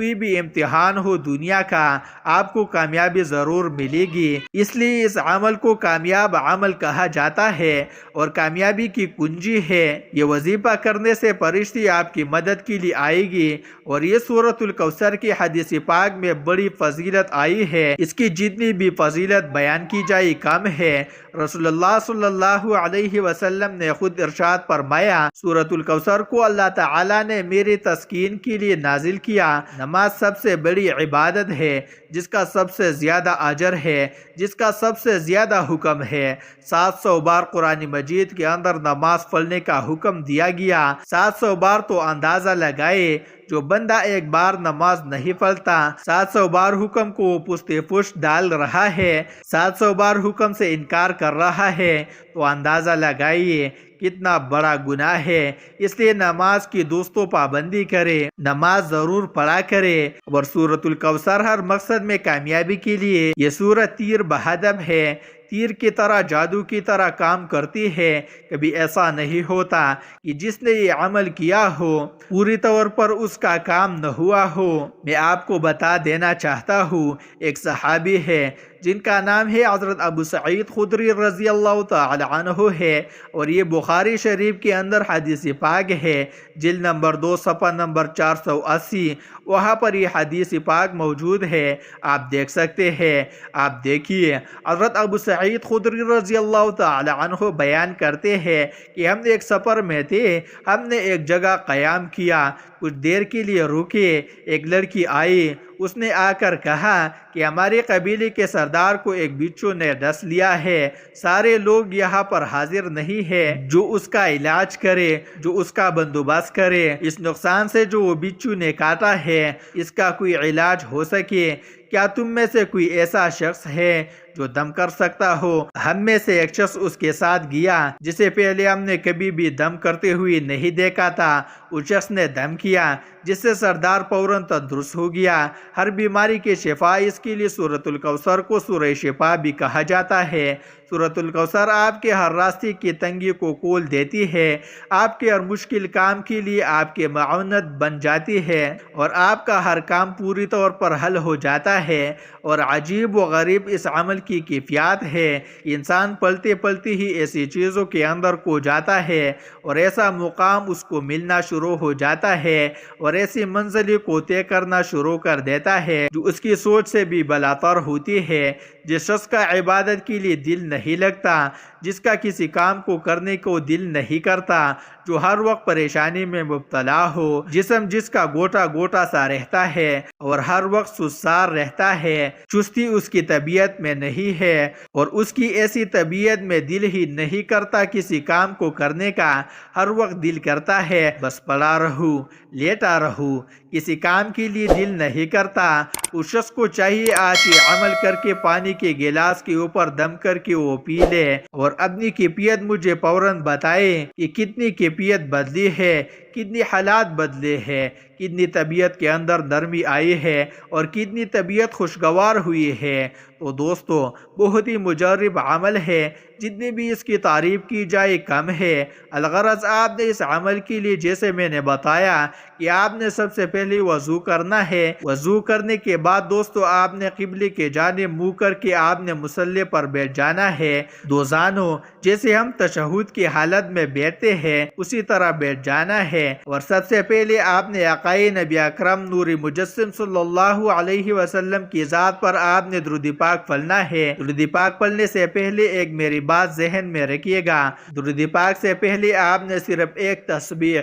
کوئی بھی امتحان ہو دنیا کا آپ کو کامیابی ضرور ملے گی۔ اس لیے اس عمل کو کامیاب عمل کہا جاتا ہے اور کامیابی کی کنجی ہے۔ یہ وظیفہ کرنے سے فرشتے آپ کی مدد کے لیے آئے گی اور یہ سورۃ الکوثر کی حدیث پاک میں بڑی فضیلت آئی ہے، اس کی جتنی بھی فضیلت بیان کی جائے کم ہے۔ رسول اللہ صلی اللہ علیہ وسلم نے خود ارشاد فرمایا، سورۃ الکوثر کو اللہ تعالی نے میری تسکین کے لیے نازل کیا۔ نماز سب سے بڑی عبادت ہے جس کا سب سے زیادہ اجر ہے، جس کا سب سے زیادہ حکم ہے۔ 700 بار قرآن مجید کے اندر نماز پڑھنے کا حکم دیا گیا۔ 700 بار تو اندازہ لگائے جو بندہ ایک بار نماز نہیں پڑھتا 700 بار حکم کو پشت پشت ڈال رہا ہے، 700 بار حکم سے انکار کر رہا ہے، تو اندازہ لگائیے کتنا بڑا گناہ ہے۔ اس لیے نماز کی دوستوں پابندی کرے، نماز ضرور پڑھا کرے۔ اور سورۃ الکوثر ہر مقصد میں کامیابی کے لیے یہ سورت تیر بہادم ہے، تیر کی طرح جادو کی طرح کام کرتی ہے۔ کبھی ایسا نہیں ہوتا کہ جس نے یہ عمل کیا ہو پوری طور پر اس کا کام نہ ہوا ہو۔ میں آپ کو بتا دینا چاہتا ہوں، ایک صحابی ہے جن کا نام ہے حضرت ابو سعید خدری رضی اللہ تعالی عنہ ہے، اور یہ بخاری شریف کے اندر حدیث پاک ہے، جلد نمبر 2 صفحہ نمبر 480، وہاں پر یہ حدیث پاک موجود ہے، آپ دیکھ سکتے ہیں۔ آپ دیکھیے، حضرت ابو سعید خدری رضی اللہ تعالی عنہ بیان کرتے ہیں کہ ہم ایک سفر میں تھے، ہم نے ایک جگہ قیام کیا، کچھ دیر کے لیے رکے، ایک لڑکی آئی، اس نے آ کر کہا کہ ہمارے قبیلے کے سردار کو ایک بچھو نے ڈس لیا ہے، سارے لوگ یہاں پر حاضر نہیں ہے جو اس کا علاج کرے، جو اس کا بندوبست کرے، اس نقصان سے جو وہ بچھو نے کاٹا ہے اس کا کوئی علاج ہو سکے۔ کیا تم میں سے کوئی ایسا شخص ہے جو دم کر سکتا ہو؟ ہم میں سے ایک شخص اس کے ساتھ گیا جسے پہلے ہم نے کبھی بھی دم کرتے ہوئے نہیں دیکھا تھا۔ اس شخص نے دم کیا جس سے سردار فوراً تندرست ہو گیا۔ ہر بیماری کی شفا، اس کے لیے سورۃ الکوثر کو سورہ شفا بھی کہا جاتا ہے۔ سورۃ الکوثر آپ کے ہر راستے کی تنگی کو کھول دیتی ہے، آپ کے ہر مشکل کام کے لیے آپ کے معاونت بن جاتی ہے، اور آپ کا ہر کام پوری طور پر حل ہو جاتا ہے۔ اور عجیب و غریب اس عمل کی کیفیت ہے، انسان پلتے پلتے ہی ایسی چیزوں کے اندر کھو جاتا ہے اور ایسا مقام اس کو ملنا شروع ہو جاتا ہے اور ایسی منزلیں کو طے کرنا شروع کر دیتا ہے جو اس کی سوچ سے بھی بالاتر ہوتی ہے۔ جس شخص کا عبادت کے لیے دل نہیں لگتا، جس کا کسی کام کو کرنے کو دل نہیں کرتا، جو ہر وقت پریشانی میں مبتلا ہو، جسم جس کا گوٹا گوٹا سا رہتا ہے اور ہر وقت سستار رہتا ہے، چستی اس کی طبیعت میں نہیں ہے اور اس کی ایسی طبیعت میں دل ہی نہیں کرتا کسی کام کو کرنے کا، ہر وقت دل کرتا ہے بس پڑا رہوں، لیٹا رہوں، کسی کام کے لیے دل نہیں کرتا۔ اس شخص کو چاہیے آج یہ عمل کر کے پانی کے گلاس کے اوپر دم کر کے وہ پی لے اور اپنی کیفیت مجھے فوراً بتائے کہ کتنی کیفیت بدلی ہے، کتنی حالات بدلے ہیں، کتنی طبیعت کے اندر نرمی آئی ہے اور کتنی طبیعت خوشگوار ہوئی ہے۔ تو دوستو، بہت ہی مجرب عمل ہے، جتنی بھی اس کی تعریف کی جائے کم ہے۔ الغرض آپ نے اس عمل کے لیے جیسے میں نے بتایا کہ آپ نے سب سے پہلے وضو کرنا ہے، وضو کرنے کے بعد دوستو آپ نے قبلے کے جانب منہ کر کے آپ نے مصلی پر بیٹھ جانا ہے، دو زانوں جیسے ہم تشہد کی حالت میں بیٹھتے ہیں اسی طرح بیٹھ جانا ہے، اور سب سے پہلے آپ نے آقائے نبی اکرم نور مجسم صلی اللہ علیہ وسلم کی ذات پر آپ نے درود پاک پڑھنا ہے۔ درود پاک پڑھنے سے پہلے ایک میری بات ذہن میں رکھیے گا، درود پاک سے پہلے آپ نے صرف ایک تسبیح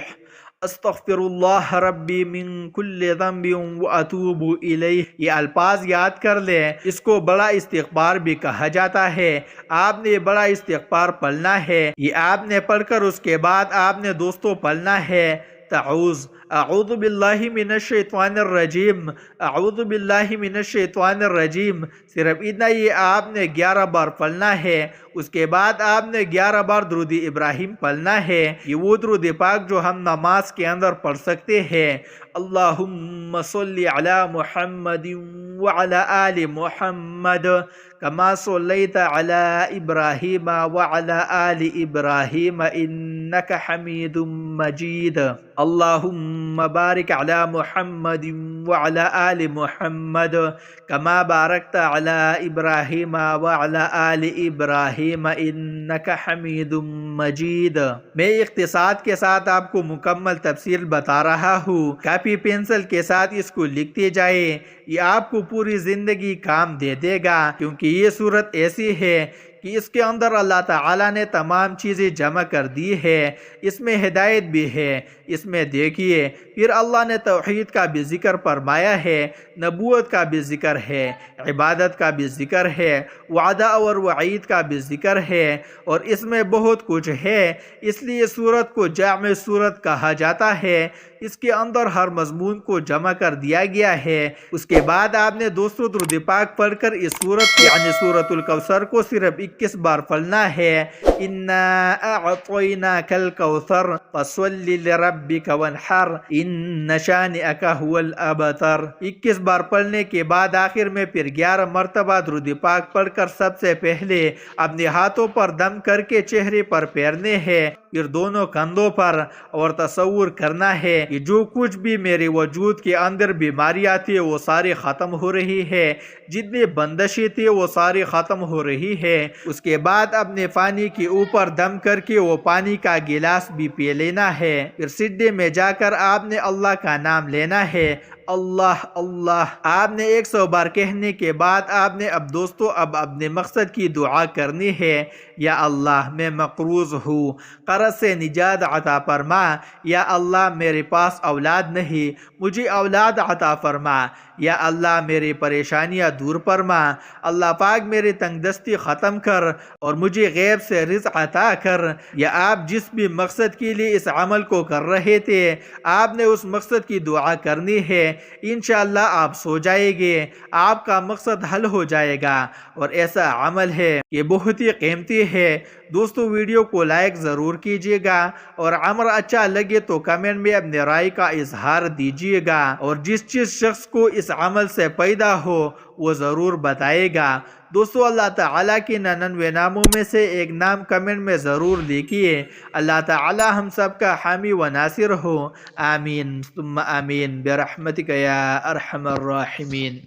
استغفر اللہ ربی من کل ذنب واتوب الیہ یہ الفاظ یاد کر لیں۔ اس کو بڑا استغفار بھی کہا جاتا ہے۔ آپ نے بڑا استغفار پڑھنا ہے، یہ آپ نے پڑھ کر اس کے بعد آپ نے دوستوں پڑھنا ہے اعوذ باللہ من الشیطان الرجیم، اعوذ باللہ من الشیطان الرجیم، صرف اتنا یہ آپ نے 11 بار پڑھنا ہے۔ اس کے بعد آپ نے 11 بار درود ابراہیم پڑھنا ہے، یہ وہ درود پاک جو ہم نماز کے اندر پڑھ سکتے ہیں۔ اللہم صلی علی محمد وعلی آل محمد كما صليت على إبراهيم وعلى آل إبراهيم إنك حميد مجيد اللهم بارك على محمد وعلى آل محمد كما باركت على إبراهيم وعلى آل إبراهيم إنك حميد مجيد۔ میں اختصار کے ساتھ آپ کو مکمل تفصیل بتا رہا ہوں، کاپی پینسل کے ساتھ اس کو لکھتے جائیں، یہ آپ کو پوری زندگی کام دے دے گا، کیونکہ یہ صورت ایسی ہے کہ اس کے اندر اللہ تعالیٰ نے تمام چیزیں جمع کر دی ہے، اس میں ہدایت بھی ہے۔ اس میں دیکھیے پھر اللہ نے توحید کا بھی ذکر فرمایا ہے، نبوت کا بھی ذکر ہے، عبادت کا بھی ذکر ہے، وعدہ اور وعید کا بھی ذکر ہے، اور اس میں بہت کچھ ہے، اس لیے سورت کو جامع سورت کہا جاتا ہے۔ اس کے اندر ہر مضمون کو جمع کر دیا گیا ہے۔ اس کے بعد آپ نے 200 درود پاک پڑھ کر اس سورت یعنی سورۃ الکوثر کو صرف 21 بار پڑھنا ہے۔ انا اعطیناک الکوثر فصل لربک وانحر ان شانئک هو الابتر۔ 21 بار پڑھنے کے بعد آخر میں پھر 11 مرتبہ درود پاک پڑھ کر سب سے پہلے اپنے ہاتھوں پر دم کر کے چہرے پر پھیرنے ہیں، پھر دونوں کندھوں پر، اور تصور کرنا ہے کہ جو کچھ بھی میرے وجود کے اندر بیماریاں تھی وہ ساری ختم ہو رہی ہے، جتنی بندشیں تھی وہ ساری ختم ہو رہی ہے۔ اس کے بعد اپنے پانی کے اوپر دم کر کے وہ پانی کا گلاس بھی پی لینا ہے، پھر سجدے میں جا کر آپ نے اللہ کا نام لینا ہے، اللہ اللہ۔ آپ نے 100 بار کہنے کے بعد آپ نے اب اپنے مقصد کی دعا کرنی ہے۔ یا اللہ میں مقروض ہوں، قرض سے نجات عطا فرما۔ یا اللہ میرے پاس اولاد نہیں، مجھے اولاد عطا فرما۔ یا اللہ میری پریشانیاں دور فرما۔ اللہ پاک میری تنگ دستی ختم کر اور مجھے غیب سے رزق عطا کر۔ یا آپ جس بھی مقصد کے لیے اس عمل کو کر رہے تھے آپ نے اس مقصد کی دعا کرنی ہے، انشاءاللہ آپ سو جائیں گے، آپ کا مقصد حل ہو جائے گا۔ اور ایسا عمل ہے یہ بہت ہی قیمتی ہے۔ دوستو ویڈیو کو لائک ضرور کیجیے گا، اور عمل اچھا لگے تو کمنٹ میں اپنے رائے کا اظہار دیجیے گا، اور جس شخص کو اس عمل سے پیدا ہو وہ ضرور بتائے گا۔ دوستو اللہ تعالیٰ کی 99 ناموں میں سے ایک نام کمنٹ میں ضرور لکھیے۔ اللہ تعالیٰ ہم سب کا حامی و ناصر ہو، آمین ثم آمین برحمتک یا ارحم الراحمین۔